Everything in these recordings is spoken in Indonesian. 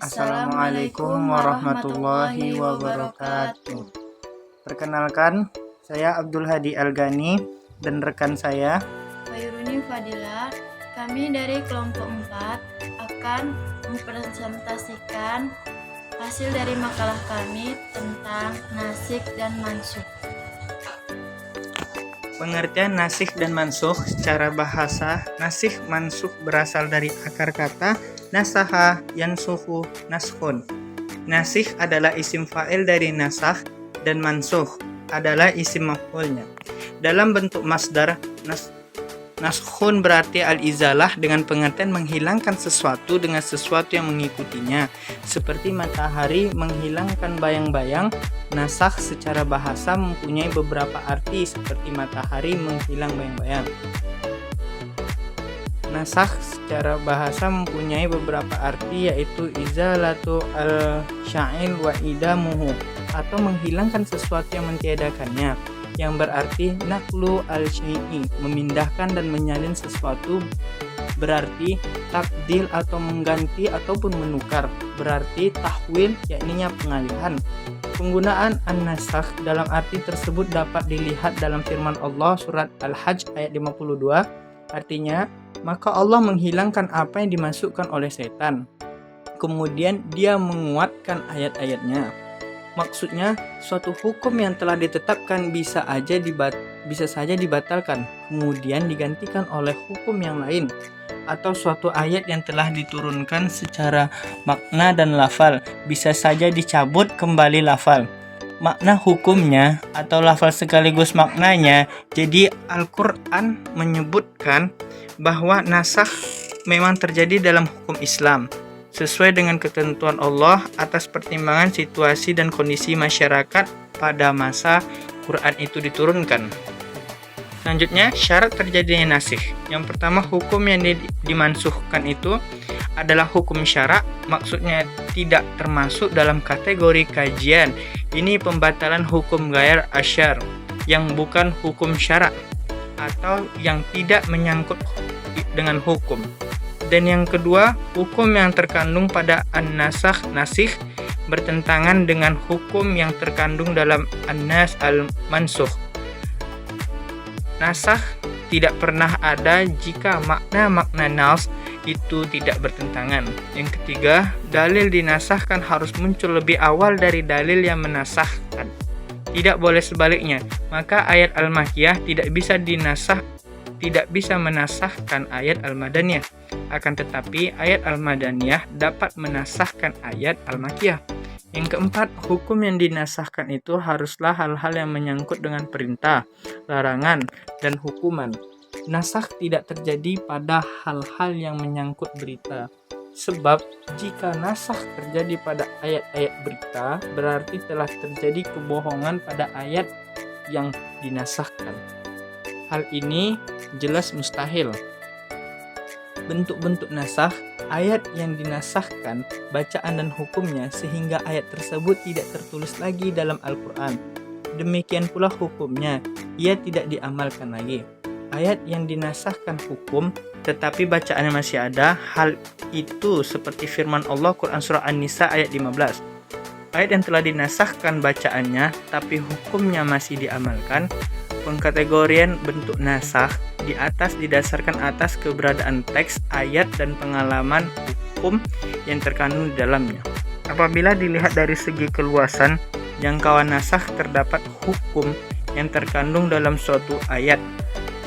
Assalamualaikum warahmatullahi wabarakatuh. Perkenalkan, saya Abdul Hadi Algani dan rekan saya Khairuni Fadila. Kami dari kelompok 4 akan mempresentasikan hasil dari makalah kami tentang nasikh dan mansukh. Pengertian nasikh dan mansukh secara bahasa. Nasikh mansukh berasal dari akar kata nasaha yansukhu naskhun. Nasikh adalah isim fa'il dari nasakh dan mansukh adalah isim maf'ulnya. Dalam bentuk masdar, naskhun berarti al-izalah dengan pengertian menghilangkan sesuatu dengan sesuatu yang mengikutinya. Seperti matahari menghilangkan bayang-bayang. Nasakh secara bahasa mempunyai beberapa arti seperti matahari menghilang bayang-bayang. Nasakh secara bahasa mempunyai beberapa arti yaitu izalatu al-sya'il wa idamuhu, atau menghilangkan sesuatu yang mentiadakannya, yang berarti naklu al-syai'i, memindahkan dan menyalin sesuatu, berarti tabdil atau mengganti ataupun menukar, berarti tahwil yakni pengalihan. Penggunaan an-nasakh dalam arti tersebut dapat dilihat dalam firman Allah surat Al-Hajj ayat 52, artinya maka Allah menghilangkan apa yang dimasukkan oleh setan, kemudian dia menguatkan ayat-ayatnya. Maksudnya, suatu hukum yang telah ditetapkan bisa saja dibatalkan, kemudian digantikan oleh hukum yang lain, atau suatu ayat yang telah diturunkan secara makna dan lafal bisa saja dicabut kembali lafal, makna hukumnya atau lafal sekaligus maknanya. Jadi Al-Quran menyebutkan bahwa nasakh memang terjadi dalam hukum Islam sesuai dengan ketentuan Allah atas pertimbangan situasi dan kondisi masyarakat pada masa Quran itu diturunkan. Selanjutnya, syarat terjadinya nasikh. Yang pertama, hukum yang dimansuhkan itu adalah hukum syara', maksudnya tidak termasuk dalam kategori kajian. Ini pembatalan hukum ghair asyar, yang bukan hukum syara' atau yang tidak menyangkut dengan hukum. Dan yang kedua, hukum yang terkandung pada an-nasakh nasikh bertentangan dengan hukum yang terkandung dalam an-nas al-mansukh. Nasakh tidak pernah ada jika makna-makna nas itu tidak bertentangan. Yang ketiga, dalil dinasahkan harus muncul lebih awal dari dalil yang menasahkan. Tidak boleh sebaliknya. Maka ayat al-Makkiyah tidak bisa menasahkan ayat al-Madaniyah. Akan tetapi ayat al-Madaniyah dapat menasahkan ayat al-Makkiyah. Yang keempat, hukum yang dinasahkan itu haruslah hal-hal yang menyangkut dengan perintah, larangan, dan hukuman. Nasakh tidak terjadi pada hal-hal yang menyangkut berita. Sebab jika nasakh terjadi pada ayat-ayat berita, berarti telah terjadi kebohongan pada ayat yang dinasahkan. Hal ini jelas mustahil. Bentuk-bentuk nasakh, ayat yang dinasahkan, bacaan dan hukumnya, sehingga ayat tersebut tidak tertulis lagi dalam Al-Quran. Demikian pula hukumnya, ia tidak diamalkan lagi. Ayat yang dinasahkan hukum, tetapi bacaannya masih ada, hal itu seperti firman Allah Quran Surah An-Nisa ayat 15. Ayat yang telah dinasahkan bacaannya, tapi hukumnya masih diamalkan. Pengkategorian bentuk nasakh di atas didasarkan atas keberadaan teks, ayat, dan pengalaman hukum yang terkandung di dalamnya. Apabila dilihat dari segi keluasan jangkauan nasakh, terdapat hukum yang terkandung dalam suatu ayat,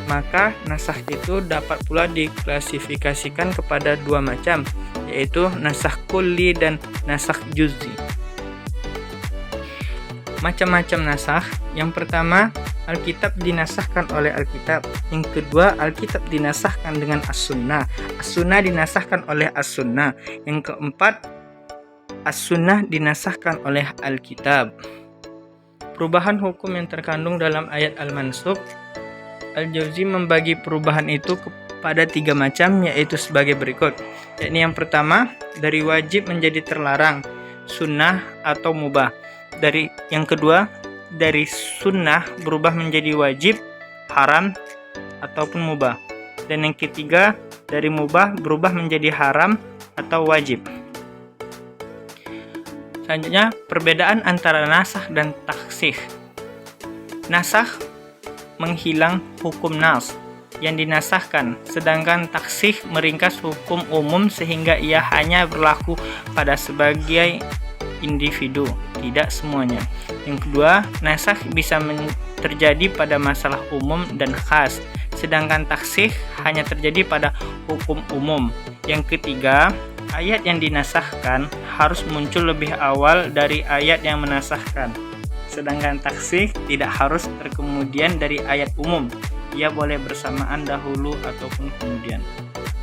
maka nasakh itu dapat pula diklasifikasikan kepada dua macam, yaitu nasakh kulli dan nasakh juz'i. Macam-macam nasakh. Yang pertama, Alkitab dinasahkan oleh Alkitab. Yang kedua, Alkitab dinasahkan dengan As-Sunnah. As-Sunnah dinasahkan oleh As-Sunnah. Yang keempat, As-Sunnah dinasahkan oleh Alkitab. Perubahan hukum yang terkandung dalam ayat Al-Mansukh. Al-Jauzi membagi perubahan itu kepada tiga macam, yaitu sebagai berikut. Yakni yang pertama, dari wajib menjadi terlarang, sunnah atau mubah. Yang kedua, dari sunnah berubah menjadi wajib, haram, ataupun mubah. Dan yang ketiga, dari mubah berubah menjadi haram atau wajib. Selanjutnya, perbedaan antara nasakh dan takhsih. Nasakh menghilang hukum nas yang dinasahkan, sedangkan takhsih meringkas hukum umum sehingga ia hanya berlaku pada sebagai individu, tidak semuanya. Yang kedua, nasakh bisa terjadi pada masalah umum dan khas, sedangkan takhsih hanya terjadi pada hukum umum. Yang ketiga, ayat yang dinasahkan harus muncul lebih awal dari ayat yang menasahkan, sedangkan takhsih tidak harus terkemudian dari ayat umum. Ia boleh bersamaan dahulu ataupun kemudian.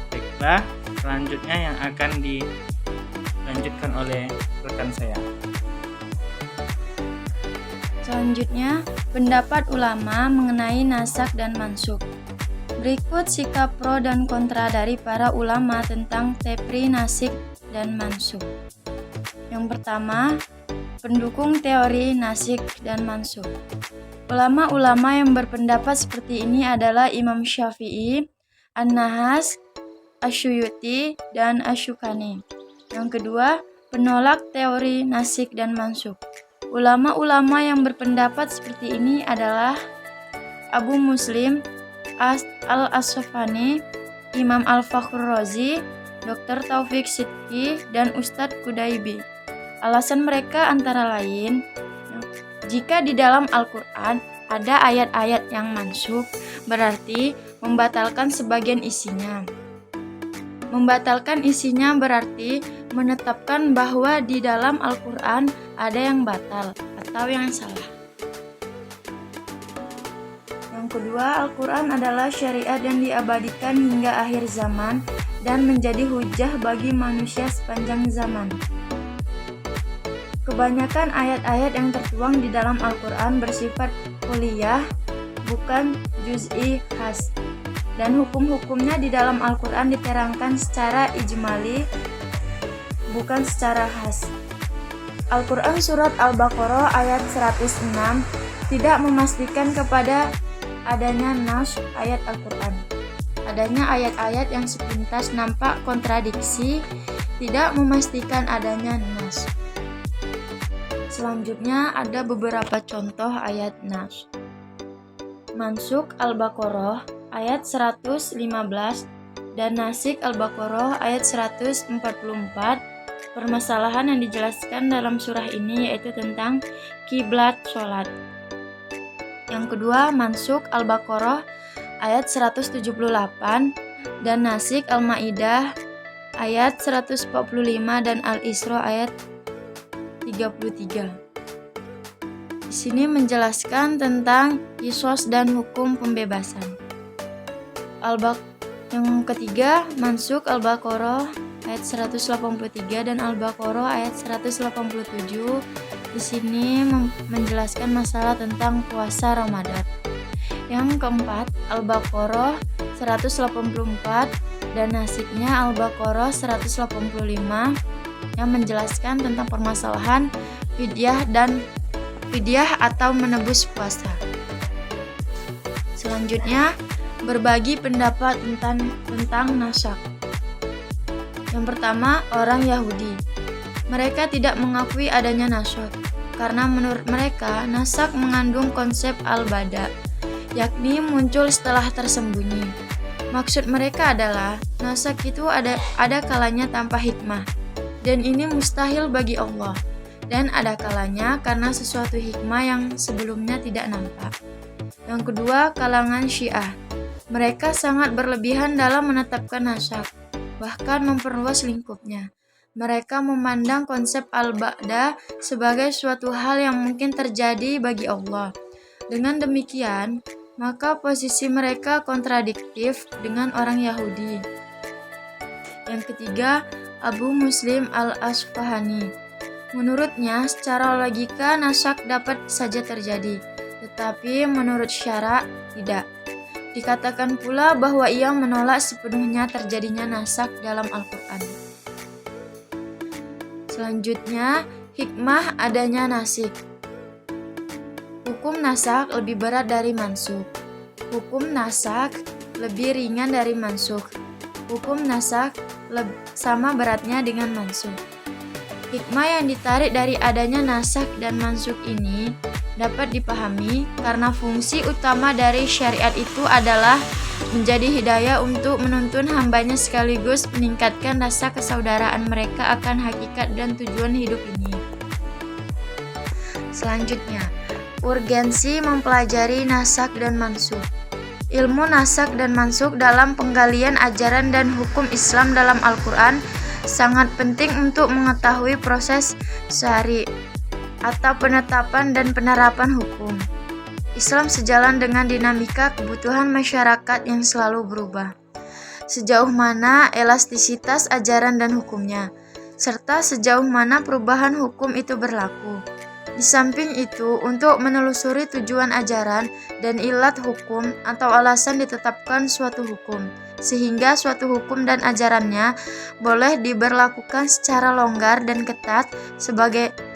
Baiklah, selanjutnya yang akan dilanjutkan oleh rekan saya. Selanjutnya, pendapat ulama mengenai nasakh dan mansukh. Berikut sikap pro dan kontra dari para ulama tentang teori nasikh dan mansukh. Yang pertama, pendukung teori nasikh dan mansukh. Ulama-ulama yang berpendapat seperti ini adalah Imam Syafi'i, An-Nahas, Asy-Syuyuti, dan Asy-Syukani. Yang kedua, penolak teori nasikh dan mansukh. Ulama-ulama yang berpendapat seperti ini adalah Abu Muslim Al-Asfahani, Imam Al-Fakhrur Razi, Dr. Taufik Sidki, dan Ustadz Qudaibi. Alasan mereka antara lain, jika di dalam Al-Quran ada ayat-ayat yang mansukh, berarti membatalkan sebagian isinya. Membatalkan isinya berarti menetapkan bahwa di dalam Al-Quran ada yang batal atau yang salah. Yang kedua, Al-Quran adalah syariat yang diabadikan hingga akhir zaman dan menjadi hujah bagi manusia sepanjang zaman. Kebanyakan ayat-ayat yang tertuang di dalam Al-Quran bersifat kulliyah, bukan juz'i khas. Dan hukum-hukumnya di dalam Al-Quran diterangkan secara ijmali, bukan secara khas. Al-Quran Surat Al-Baqarah ayat 106 tidak memastikan kepada adanya nas ayat Al-Quran. Adanya ayat-ayat yang sepintas nampak kontradiksi tidak memastikan adanya nas. Selanjutnya ada beberapa contoh ayat nas. Mansukh Al-Baqarah ayat 115 dan nasikh Al-Baqarah ayat 144. Permasalahan yang dijelaskan dalam surah ini yaitu tentang kiblat sholat. Yang kedua, mansukh Al-Baqarah ayat 178 dan nasikh Al-Maidah ayat 145 dan Al-Isra ayat 33. Di sini menjelaskan tentang qisas dan hukum pembebasan. Yang ketiga, mansukh Al-Baqarah ayat 183 dan Al-Baqarah ayat 187. Di sini menjelaskan masalah tentang puasa Ramadan. Yang keempat, Al-Baqarah 184 dan nasikhnya Al-Baqarah 185 yang menjelaskan tentang permasalahan fidyah atau menebus puasa. Selanjutnya, berbagi pendapat tentang nasakh. Yang pertama, orang Yahudi. Mereka tidak mengakui adanya nasakh karena menurut mereka nasakh mengandung konsep al-bada, yakni muncul setelah tersembunyi. Maksud mereka adalah nasakh itu ada kalanya tanpa hikmah, dan ini mustahil bagi Allah, dan ada kalanya karena sesuatu hikmah yang sebelumnya tidak nampak. Yang kedua, kalangan Syiah. Mereka sangat berlebihan dalam menetapkan nasakh, bahkan memperluas lingkupnya. Mereka memandang konsep al-ba'da sebagai suatu hal yang mungkin terjadi bagi Allah. Dengan demikian, maka posisi mereka kontradiktif dengan orang Yahudi. Yang ketiga, Abu Muslim Al-Asfahani. Menurutnya, secara logika nasakh dapat saja terjadi, tetapi menurut syara tidak. Dikatakan pula bahwa ia menolak sepenuhnya terjadinya nasakh dalam Al-Quran. Selanjutnya, hikmah adanya nasikh. Hukum nasakh lebih berat dari mansukh. Hukum nasakh lebih ringan dari mansukh. Hukum nasakh sama beratnya dengan mansukh. Hikmah yang ditarik dari adanya naskh dan mansukh ini dapat dipahami karena fungsi utama dari syariat itu adalah menjadi hidayah untuk menuntun hambanya sekaligus meningkatkan rasa kesaudaraan mereka akan hakikat dan tujuan hidup ini. Selanjutnya, urgensi mempelajari naskh dan mansukh. Ilmu naskh dan mansukh dalam penggalian ajaran dan hukum Islam dalam Al-Quran sangat penting untuk mengetahui proses syari' atau penetapan dan penerapan hukum Islam sejalan dengan dinamika kebutuhan masyarakat yang selalu berubah. Sejauh mana elastisitas ajaran dan hukumnya, serta sejauh mana perubahan hukum itu berlaku. Di samping itu, untuk menelusuri tujuan ajaran dan ilat hukum atau alasan ditetapkan suatu hukum, sehingga suatu hukum dan ajarannya boleh diberlakukan secara longgar dan ketat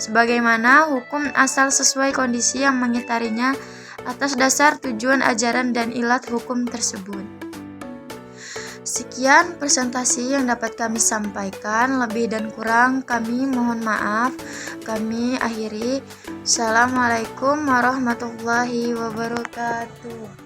sebagaimana hukum asal sesuai kondisi yang mengitarinya atas dasar tujuan ajaran dan ilat hukum tersebut. Sekian presentasi yang dapat kami sampaikan, lebih dan kurang kami mohon maaf. Kami akhiri. Assalamualaikum warahmatullahi wabarakatuh.